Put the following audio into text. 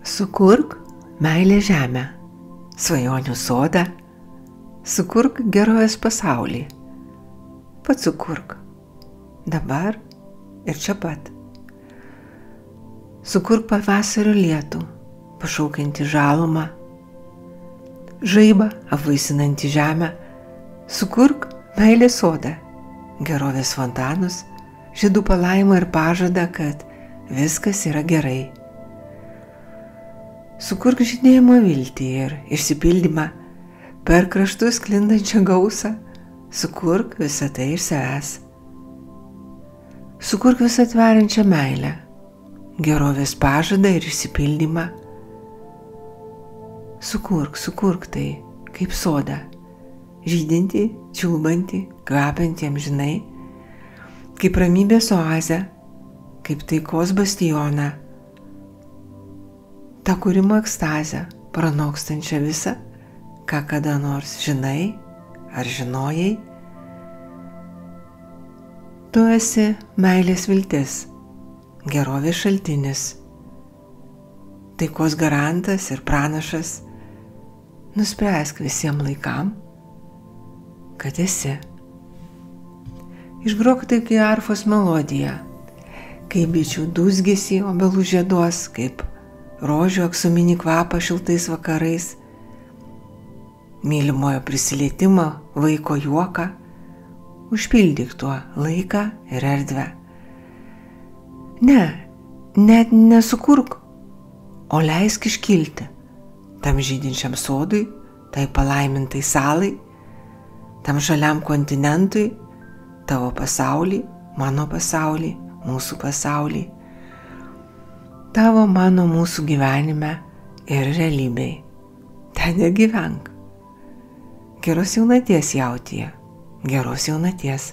Sukurk meilę žemę, svajonių sodą, sukurk gerovės pasaulį. Pats sukurk, dabar ir čia pat. Sukurk pavasario lietų, pašaukiantį žalumą, žaibą apvaisinantį žemę, sukurk meilės sodą, gerovės fontanus, žiedų palaimą ir pažadą, kad viskas yra gerai. Sukurk žydėjimo viltį ir išsipildymą, per kraštus sklindančią gausą, sukurk visą tai iš savęs. Sukurk visą tveriančią meilę, gerovės pažadą ir išsipildymą. Sukurk tai kaip sodą, žydintį, čiulbantį, kvepantį amžinai, kaip ramybės oazę, kaip taikos bastioną, tą kūrimo ekstazę, pranokstančią visą, ką kada nors žinai ar žinojai. Tu esi meilės viltis, gerovės šaltinis, taikos garantas ir pranašas. Nuspręsk visiems laikam, kad esi. Išgrok tai kaip arfos melodiją, kaip bičių dūzgesį obelų žieduos, kaip rožių aksominį kvapą šiltais vakarais, mylimojo prisilietimą, vaiko juoką, užpildyk tuo laiką ir erdvę. Net nesukurk, o leisk iškilti tam žydinčiam sodui, tai palaimintai salai, tam žaliam kontinentui, tavo pasaulį, mano pasaulį, mūsų pasaulį, tavo, mano, mūsų gyvenime ir realybėj. Ten ir gyvenk. Geros jaunaties, jautie, geros jaunaties.